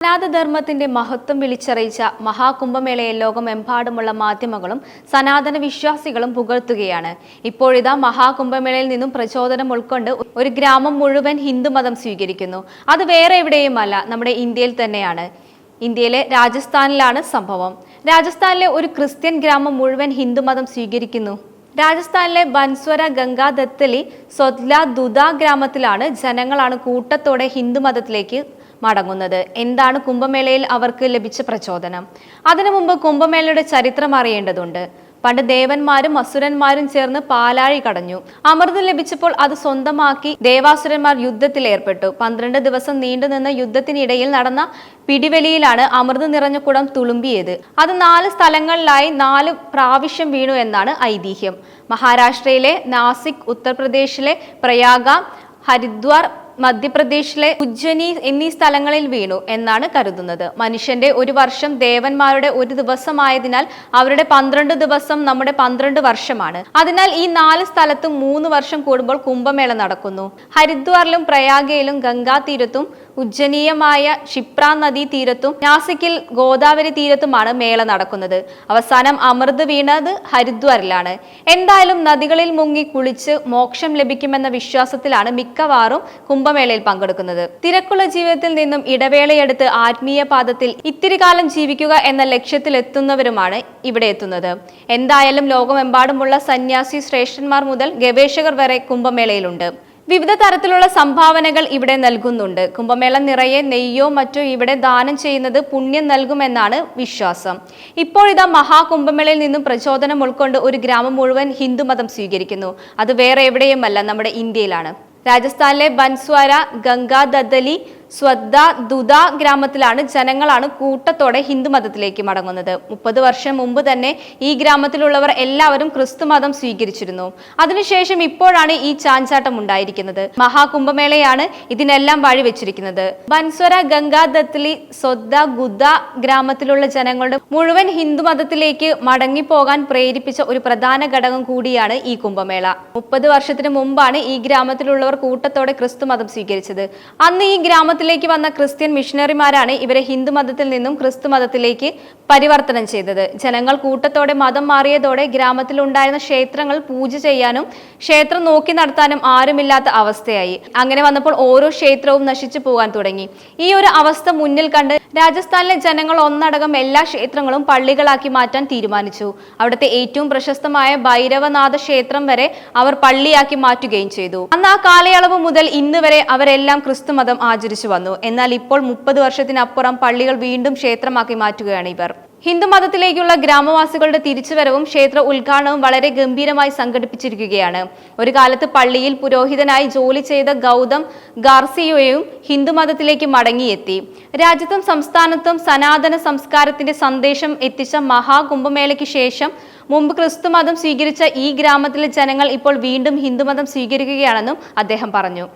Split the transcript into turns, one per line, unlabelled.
സനാതനധർമ്മത്തിന്റെ മഹത്വം വിളിച്ചറിയിച്ച മഹാകുംഭമേളയെ ലോകമെമ്പാടുമുള്ള മാധ്യമങ്ങളും സനാതന വിശ്വാസികളും പുകഴ്ത്തുകയാണ്. ഇപ്പോഴിതാ മഹാകുംഭമേളയിൽ നിന്നും പ്രചോദനം ഉൾക്കൊണ്ട് ഒരു ഗ്രാമം മുഴുവൻ ഹിന്ദുമതം സ്വീകരിക്കുന്നു. അത് വേറെ എവിടെയുമല്ല, നമ്മുടെ ഇന്ത്യയിൽ തന്നെയാണ്. ഇന്ത്യയിലെ രാജസ്ഥാനിലാണ് സംഭവം. രാജസ്ഥാനിലെ ഒരു ക്രിസ്ത്യൻ ഗ്രാമം മുഴുവൻ ഹിന്ദുമതം സ്വീകരിക്കുന്നു. രാജസ്ഥാനിലെ ബൻസ്വര ഗംഗാദത്തലി സ്വദ്ല ദുദ ഗ്രാമത്തിലാണ് ജനങ്ങളാണ് കൂട്ടത്തോടെ ഹിന്ദുമതത്തിലേക്ക് മടങ്ങുന്നത്. എന്താണ് കുംഭമേളയിൽ അവർക്ക് ലഭിച്ച പ്രചോദനം? അതിനു മുമ്പ് കുംഭമേളയുടെ ചരിത്രം അറിയേണ്ടതുണ്ട്. പണ്ട് ദേവന്മാരും അസുരന്മാരും ചേർന്ന് പാലാഴി കടഞ്ഞു. അമൃതം ലഭിച്ചപ്പോൾ അത് സ്വന്തമാക്കി ദേവാസുരന്മാർ യുദ്ധത്തിൽ ഏർപ്പെട്ടു. 12 ദിവസം നീണ്ടുനിന്ന യുദ്ധത്തിനിടയിൽ നടന്ന പിടിവലിയിലാണ് അമൃതം നിറഞ്ഞ കുടം തുളുമ്പിയത്. അത് 4 സ്ഥലങ്ങളിലായി 4 പ്രാവശ്യം വീണു എന്നാണ് ഐതിഹ്യം. മഹാരാഷ്ട്രയിലെ നാസിക്, ഉത്തർപ്രദേശിലെ പ്രയാഗ, ഹരിദ്വാർ, മധ്യപ്രദേശിലെ ഉജ്ജയിനി എന്നീ സ്ഥലങ്ങളിൽ വീണു എന്നാണ് കരുതുന്നത്. മനുഷ്യന്റെ ഒരു വർഷം ദേവന്മാരുടെ ഒരു ദിവസമായതിനാൽ അവരുടെ 12 ദിവസം നമ്മുടെ 12 വർഷമാണ്. അതിനാൽ ഈ 4 സ്ഥലത്തും 3 വർഷം കൂടുമ്പോൾ കുംഭമേള നടക്കുന്നു. ഹരിദ്വാറിലും പ്രയാഗയിലും ഗംഗാ തീരത്തും ഉജ്ജനീയമായ ക്ഷിപ്ര നദീ തീരത്തും നാസിക്കിൽ ഗോദാവരി തീരത്തുമാണ് മേള നടക്കുന്നത്. അവസാനം അമൃത് വീണത് ഹരിദ്വാറിലാണ്. എന്തായാലും നദികളിൽ മുങ്ങി കുളിച്ച് മോക്ഷം ലഭിക്കുമെന്ന വിശ്വാസത്തിലാണ് മിക്കവാറും കുംഭമേളയിൽ പങ്കെടുക്കുന്നത്. തിരക്കുള്ള ജീവിതത്തിൽ നിന്നും ഇടവേളയെടുത്ത് ആത്മീയ പാദത്തിൽ ഇത്തിരി കാലം ജീവിക്കുക എന്ന ലക്ഷ്യത്തിലെത്തുന്നവരുമാണ് ഇവിടെ എത്തുന്നത്. എന്തായാലും ലോകമെമ്പാടുമുള്ള സന്യാസി ശ്രേഷ്ഠന്മാർ മുതൽ ഗവേഷകർ വരെ കുംഭമേളയിലുണ്ട്. വിവിധ തരത്തിലുള്ള സംഭാവനകൾ ഇവിടെ നൽകുന്നുണ്ട്. കുംഭമേള നിറയെ നെയ്യോ മറ്റോ ഇവിടെ ദാനം ചെയ്യുന്നത് പുണ്യം നൽകുമെന്നാണ് വിശ്വാസം. ഇപ്പോഴിതാ മഹാകുംഭമേളയിൽ നിന്നും പ്രചോദനം ഉൾക്കൊണ്ട് ഒരു ഗ്രാമം മുഴുവൻ ഹിന്ദുമതം സ്വീകരിക്കുന്നു. അത് വേറെ എവിടെയുമല്ല, നമ്മുടെ ഇന്ത്യയിലാണ്. രാജസ്ഥാനിലെ ബൻസ്വാര ഗംഗാദത്തലി സ്വദ്ല ദുദ ഗ്രാമത്തിലാണ് ജനങ്ങളാണ് കൂട്ടത്തോടെ ഹിന്ദുമതത്തിലേക്ക് മടങ്ങുന്നത്. 30 വർഷം മുമ്പ് തന്നെ ഈ ഗ്രാമത്തിലുള്ളവർ എല്ലാവരും ക്രിസ്തുമതം സ്വീകരിച്ചിരുന്നു. അതിനുശേഷം ഇപ്പോഴാണ് ഈ ചാഞ്ചാട്ടം ഉണ്ടായിരിക്കുന്നത്. മഹാകുംഭമേളയാണ് ഇതിനെല്ലാം വഴിവെച്ചിരിക്കുന്നത്. ബൻസ്വര ഗംഗാദത്തലി സ്വദ്ല ഗുദ ഗ്രാമത്തിലുള്ള ജനങ്ങളുടെ മുഴുവൻ ഹിന്ദുമതത്തിലേക്ക് മടങ്ങിപ്പോകാൻ പ്രേരിപ്പിച്ച ഒരു പ്രധാന ഘടകം കൂടിയാണ് ഈ കുംഭമേള. 30 വർഷത്തിന് മുമ്പാണ് ഈ ഗ്രാമത്തിലുള്ളവർ കൂട്ടത്തോടെ ക്രിസ്തുമതം സ്വീകരിച്ചത്. അന്ന് ഈ ഗ്രാമത്തിലേക്ക് വന്ന ക്രിസ്ത്യൻ മിഷണറിമാരാണ് ഇവരെ ഹിന്ദുമതത്തിൽ നിന്നും ക്രിസ്തുമതത്തിലേക്ക് പരിവർത്തനം ചെയ്തത്. ജനങ്ങൾ കൂട്ടത്തോടെ മതം മാറിയതോടെ ഗ്രാമത്തിൽ ഉണ്ടായിരുന്ന ക്ഷേത്രങ്ങൾ പൂജ ചെയ്യാനും ക്ഷേത്രം നോക്കി നടത്താനും ആരുമില്ലാത്ത അവസ്ഥയായി. അങ്ങനെ വന്നപ്പോൾ ഓരോ ക്ഷേത്രവും നശിച്ചു പോകാൻ തുടങ്ങി. ഈ ഒരു അവസ്ഥ മുന്നിൽ കണ്ട് രാജസ്ഥാനിലെ ജനങ്ങൾ ഒന്നടങ്കം എല്ലാ ക്ഷേത്രങ്ങളും പള്ളികളാക്കി മാറ്റാൻ തീരുമാനിച്ചു. അവിടുത്തെ ഏറ്റവും പ്രശസ്തമായ ഭൈരവനാഥ ക്ഷേത്രം വരെ അവർ പള്ളിയാക്കി മാറ്റുകയും ചെയ്തു. അന്ന് ആ കാലയളവ് മുതൽ ഇന്ന് വരെ അവരെല്ലാം ക്രിസ്തുമതം ആചരിച്ചു വന്നു. എന്നാൽ ഇപ്പോൾ 30 വർഷത്തിനപ്പുറം പള്ളികൾ വീണ്ടും ക്ഷേത്രമാക്കി മാറ്റുകയാണ് ഇവർ. ഹിന്ദുമതത്തിലേക്കുള്ള ഗ്രാമവാസികളുടെ തിരിച്ചുവരവും ക്ഷേത്ര ഉദ്ഘാടനവും വളരെ ഗംഭീരമായി സംഘടിപ്പിച്ചിരിക്കുകയാണ്. ഒരു കാലത്ത് പള്ളിയിൽ പുരോഹിതനായി ജോലി ചെയ്ത ഗൗതം ഗാർസിയോയും ഹിന്ദുമതത്തിലേക്ക് മടങ്ങിയെത്തി. രാജ്യത്തും സംസ്ഥാനത്തും സനാതന സംസ്കാരത്തിന്റെ സന്ദേശം എത്തിച്ച മഹാകുംഭമേളയ്ക്ക് ശേഷം മുമ്പ് ക്രിസ്തുമതം സ്വീകരിച്ച ഈ ഗ്രാമത്തിലെ ജനങ്ങൾ ഇപ്പോൾ വീണ്ടും ഹിന്ദുമതം സ്വീകരിക്കുകയാണെന്നും അദ്ദേഹം പറഞ്ഞു.